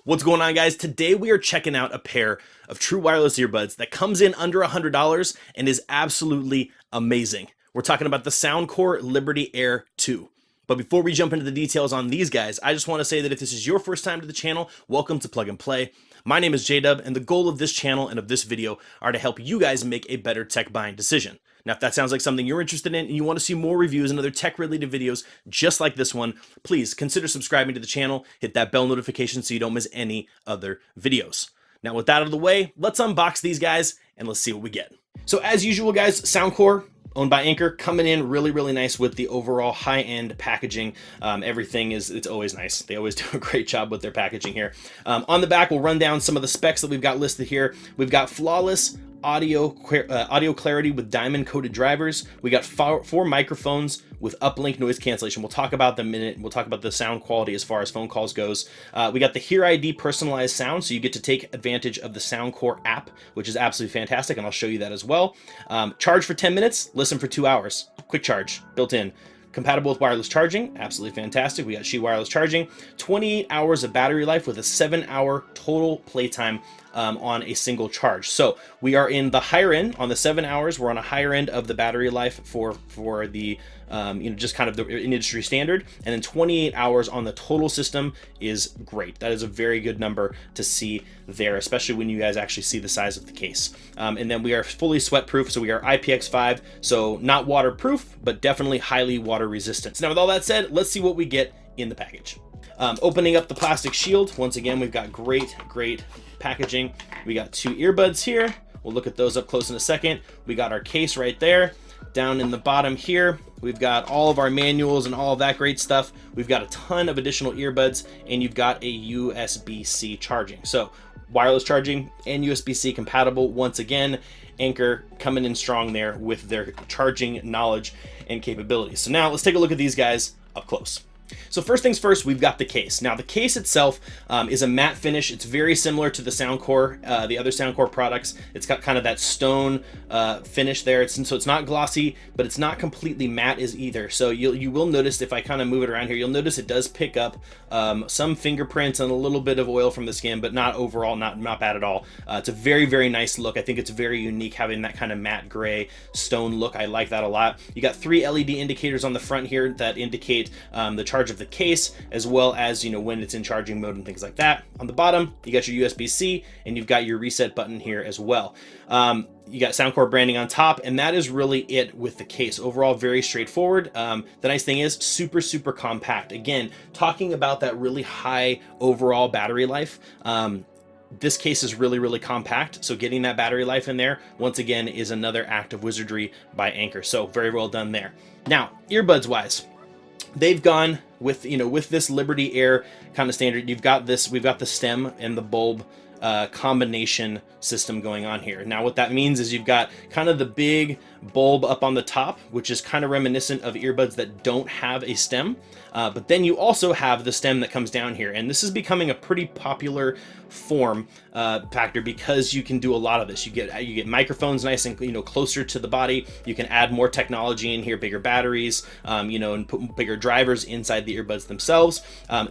What's going on, guys? Today we are checking out a pair of true wireless earbuds that comes in under $100 and is absolutely amazing. We're talking about the Soundcore Liberty Air 2. But before we jump into the details on these guys, I just want to say that if this is your first time to the channel, welcome to Plug and Play. My name is JDubb, and the goal of this channel and of this video are to help you guys make a better tech buying decision. Now, if that sounds like something you're interested in and you want to see more reviews and other tech-related videos just like this one, please consider subscribing to the channel, hit that bell notification so you don't miss any other videos. Now, with that out of the way, let's unbox these guys and let's see what we get. So as usual, guys, Soundcore, owned by Anker, coming in really nice with the overall high-end packaging. Everything it's always nice. They always do a great job with their packaging here. On the back, we'll run down some of the specs that we've got listed here. We've got flawless audio clarity with diamond coated drivers. We got four microphones with uplink noise cancellation. We'll talk about them in a minute. We'll talk about the sound quality as far as phone calls goes. We got the Hear ID personalized sound, so you get to take advantage of the Soundcore app, which is absolutely fantastic, and I'll show you that as well. Charge for 10 minutes, listen for 2 hours. Quick charge built in. Compatible with wireless charging, absolutely fantastic. We got Qi wireless charging, 28 hours of battery life with a 7-hour total playtime on a single charge. So we are in the higher end on the 7 hours. We're on a higher end of the battery life for the just kind of the industry standard, and then 28 hours on the total system is great. That is a very good number to see there, especially when you guys actually see the size of the case. And then we are fully sweat proof, so we are IPX5, so not waterproof, but definitely highly water resistant. So now with all that said, let's see what we get in the package. Opening up the plastic shield, once again, we've got great packaging. We got 2 earbuds here. We'll look at those up close in a second. We got our case right there. Down in the bottom here, we've got all of our manuals and all of that great stuff. We've got a ton of additional earbuds, and you've got a USB-C charging. So wireless charging and USB-C compatible. Once again, Anker coming in strong there with their charging knowledge and capabilities. So now let's take a look at these guys up close. So first things first, we've got the case. Now the case itself is a matte finish. It's very similar to the Soundcore, the other Soundcore products. It's got kind of that stone finish there. So it's not glossy, but it's not completely matte is either. So you will notice, if I kind of move it around here, you'll notice it does pick up some fingerprints and a little bit of oil from the skin, but not overall, not bad at all. It's a very nice look. I think it's very unique having that kind of matte gray stone look. I like that a lot. You got 3 LED indicators on the front here that indicate the charge of the case, as well as when it's in charging mode and things like that. On the bottom, you got your USB-C, and you've got your reset button here as well. You got Soundcore branding on top, and that is really it with the case. Overall, very straightforward. The nice thing is super compact. Again, talking about that really high overall battery life, this case is really compact, so getting that battery life in there, once again, is another act of wizardry by Anker. So very well done there. Now, earbuds wise, they've gone with with this Liberty Air kind of standard. We've got the stem and the bulb combination system going on here. Now what that means is you've got kind of the big bulb up on the top, which is kind of reminiscent of earbuds that don't have a stem, but then you also have the stem that comes down here, and this is becoming a pretty popular form factor because you can do a lot of this. You get microphones nice and closer to the body. You can add more technology in here, bigger batteries, and put bigger drivers inside the earbuds themselves.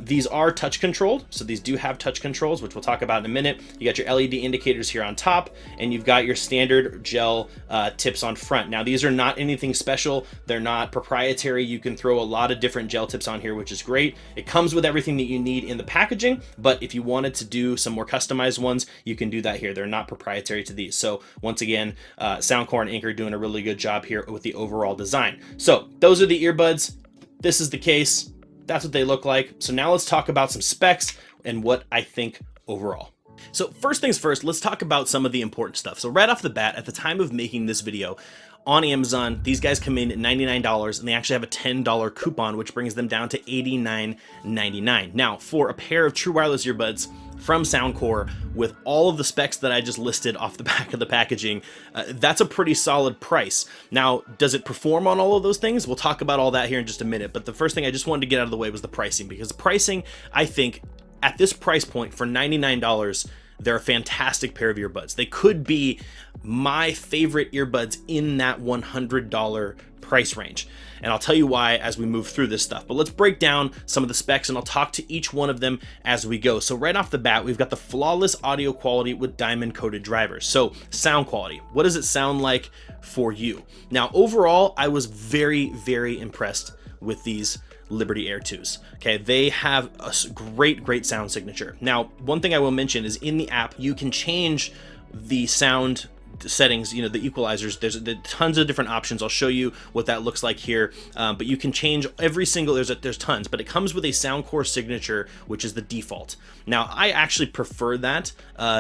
These are touch controlled, so these do have touch controls, which we'll talk about in a minute. You got your LED indicators here on top, and you've got your standard gel tips on front. Now these are not anything special. They're not proprietary. You can throw a lot of different gel tips on here, which is great. It comes with everything that you need in the packaging, but if you wanted to do some more customized ones, you can do that here. They're not proprietary to these. So once again, Soundcore and Anker doing a really good job here with the overall design. So those are the earbuds. This is the case. That's what they look like. So now let's talk about some specs and what I think overall. So first things first, let's talk about some of the important stuff. So right off the bat, at the time of making this video, on Amazon, these guys come in at $99, and they actually have a $10 coupon, which brings them down to $89.99. Now, for a pair of true wireless earbuds from Soundcore with all of the specs that I just listed off the back of the packaging, that's a pretty solid price. Now, does it perform on all of those things? We'll talk about all that here in just a minute, but the first thing I just wanted to get out of the way was the pricing, because the pricing, I think, at this price point for $99, they're a fantastic pair of earbuds. They could be my favorite earbuds in that $100 price range. And I'll tell you why as we move through this stuff. But let's break down some of the specs and I'll talk to each one of them as we go. So right off the bat, we've got the flawless audio quality with diamond coated drivers. So sound quality, what does it sound like for you? Now, overall, I was very, very impressed with these Liberty Air 2s. Okay, they have a great sound signature. Now, one thing I will mention is in the app, you can change the sound settings, you know, the equalizers. There's tons of different options. I'll show you what that looks like here, but you can change every single, there's tons, but it comes with a Soundcore signature, which is the default. Now, I actually prefer that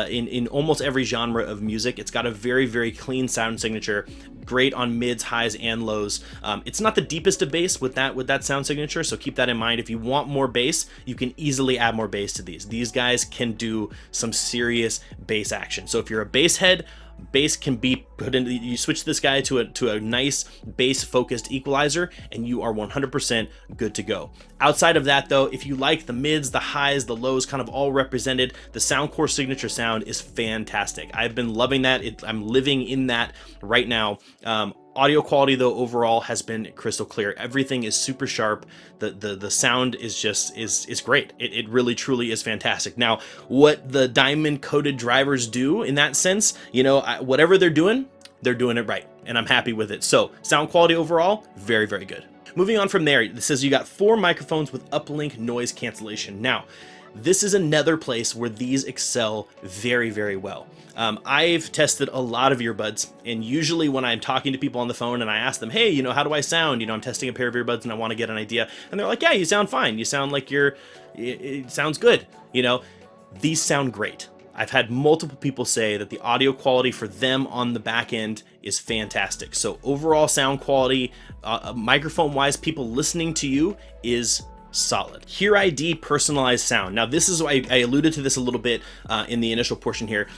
in almost every genre of music. It's got a very clean sound signature, great on mids, highs, and lows. It's not the deepest of bass with that sound signature, so keep that in mind. If you want more bass, you can easily add more bass to these. These guys can do some serious bass action. So if you're a bass head, bass can be put into, you switch this guy to a nice bass focused equalizer and you are 100% good to go. Outside of that though, if you like the mids, the highs, the lows kind of all represented, the Soundcore signature sound is fantastic. I've been loving that. I'm living in that right now. Audio quality though overall has been crystal clear. Everything is super sharp. The sound is just is great. It really truly is fantastic. Now, what the diamond coated drivers do in that sense, you know, whatever they're doing it right, and I'm happy with it. So sound quality overall, very good. Moving on from there, it says you got 4 microphones with uplink noise cancellation. Now, this is another place where these excel very well. I've tested a lot of earbuds, and usually when I'm talking to people on the phone and I ask them, hey, you know, how do I sound? You know, I'm testing a pair of earbuds and I want to get an idea. And they're like, yeah, you sound fine. You sound like it sounds good. You know, these sound great. I've had multiple people say that the audio quality for them on the back end is fantastic. So overall sound quality, microphone wise, people listening to you is solid. Hear ID personalized sound. Now this is why I alluded to this a little bit in the initial portion here.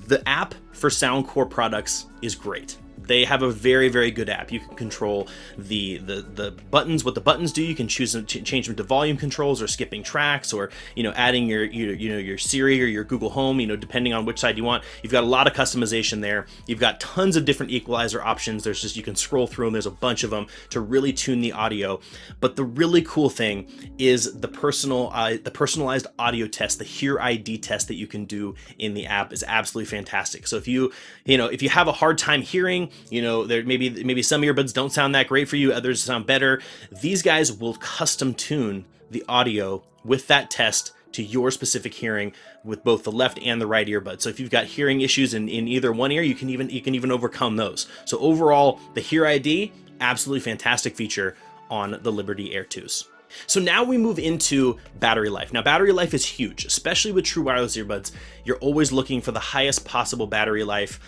The app for Soundcore products is great. They have a very good app. You can control the buttons, what the buttons do. You can choose to change them to volume controls or skipping tracks, or you know, adding your Siri or your Google Home, you know, depending on which side you want. You've got a lot of customization there. You've got tons of different equalizer options. There's just, you can scroll through them. There's a bunch of them to really tune the audio. But the really cool thing is the personalized audio test, the Hear ID test that you can do in the app is absolutely fantastic. So if you have a hard time hearing, you know, there maybe some earbuds don't sound that great for you, others sound better. These guys will custom tune the audio with that test to your specific hearing with both the left and the right earbud. So if you've got hearing issues in either one ear, you can even overcome those. So overall, the Hear ID, absolutely fantastic feature on the Liberty Air 2s. So now we move into battery life. Now battery life is huge, especially with true wireless earbuds. You're always looking for the highest possible battery life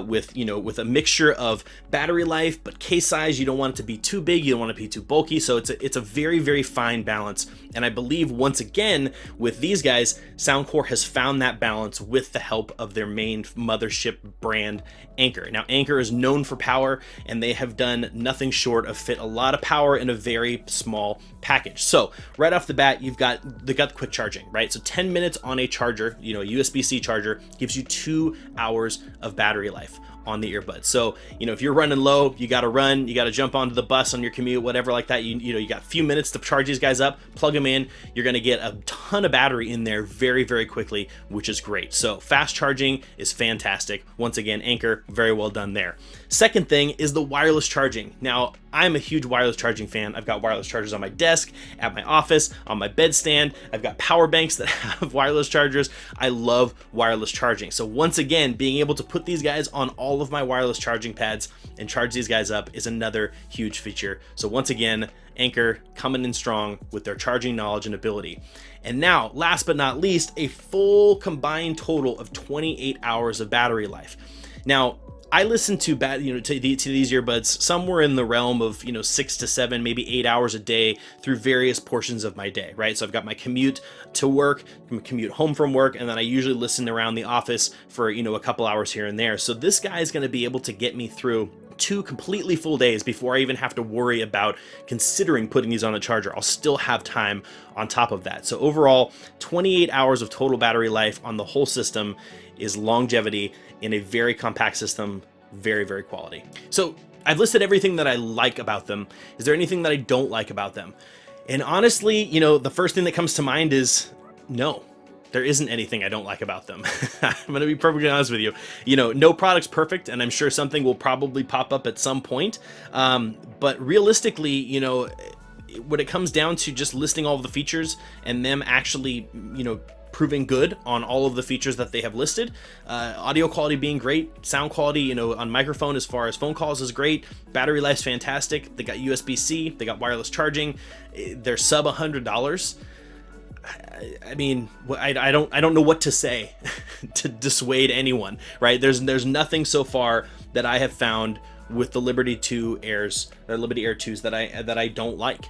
with a mixture of battery life, but case size. You don't want it to be too big, you don't want it to be too bulky. So it's a very fine balance. And I believe once again with these guys, Soundcore has found that balance with the help of their main mothership brand, Anker. Now Anker is known for power, and they have done nothing short of fit a lot of power in a very small package. So right off the bat, they got quick charging, right? So 10 minutes on a charger, you know, a USB-C charger gives you 2 hours of battery life on the earbuds. So, you know, if you're running low, you got to run, you got to jump onto the bus on your commute, whatever like that. You got a few minutes to charge these guys up, plug them in. You're going to get a ton of battery in there very quickly, which is great. So fast charging is fantastic. Once again, Anker, very well done there. Second thing is the wireless charging. Now, I'm a huge wireless charging fan. I've got wireless chargers on my desk, at my office, on my bedstand. I've got power banks that have wireless chargers. I love wireless charging. So once again, being able to put these guys on all of my wireless charging pads and charge these guys up is another huge feature. So once again, Anker coming in strong with their charging knowledge and ability. And now, last but not least, a full combined total of 28 hours of battery life. Now, I listen to these earbuds somewhere in the realm of 6 to 7, maybe 8 hours a day through various portions of my day, right? So I've got my commute to work, my commute home from work, and then I usually listen around the office for a couple hours here and there. So this guy is going to be able to get me through 2 completely full days before I even have to worry about considering putting these on the charger. I'll still have time on top of that. So overall, 28 hours of total battery life on the whole system is longevity in a very compact system, very quality. So I've listed everything that I like about them. Is there anything that I don't like about them? And honestly, you know, the first thing that comes to mind is no. There isn't anything I don't like about them. I'm going to be perfectly honest with you. You know, no product's perfect, and I'm sure something will probably pop up at some point. But realistically, you know, when it comes down to just listing all of the features and them actually, you know, proving good on all of the features that they have listed, audio quality being great, sound quality, you know, on microphone as far as phone calls is great, battery life's fantastic, they got USB-C, they got wireless charging, they're sub $100. I mean, I don't know what to say to dissuade anyone, right? There's nothing so far that I have found with the Liberty 2 Airs, or Liberty Air 2s that I don't like.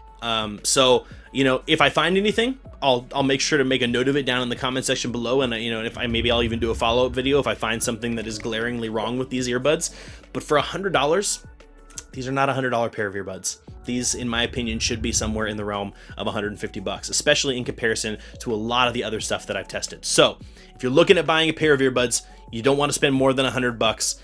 So, you know, if I find anything, I'll make sure to make a note of it down in the comment section below, and you know, if maybe I'll even do a follow-up video if I find something that is glaringly wrong with these earbuds. But for $100, these are not a $100 pair of earbuds. These, in my opinion, should be somewhere in the realm of $150, especially in comparison to a lot of the other stuff that I've tested. So if you're looking at buying a pair of earbuds, you don't want to spend more than $100.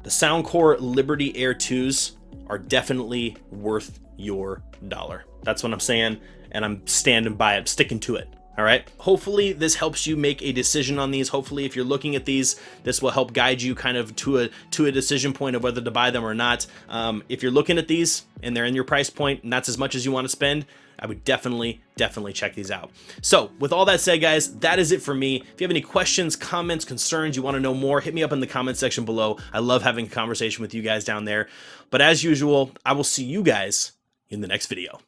The Soundcore Liberty Air 2s are definitely worth your dollar. That's what I'm saying, and I'm standing by it, sticking to it. All right. Hopefully this helps you make a decision on these. Hopefully, if you're looking at these, this will help guide you kind of to a decision point of whether to buy them or not. If you're looking at these and they're in your price point and that's as much as you want to spend, I would definitely check these out. So with all that said, guys, that is it for me. If you have any questions, comments, concerns, you want to know more, hit me up in the comment section below. I love having a conversation with you guys down there. But as usual, I will see you guys in the next video.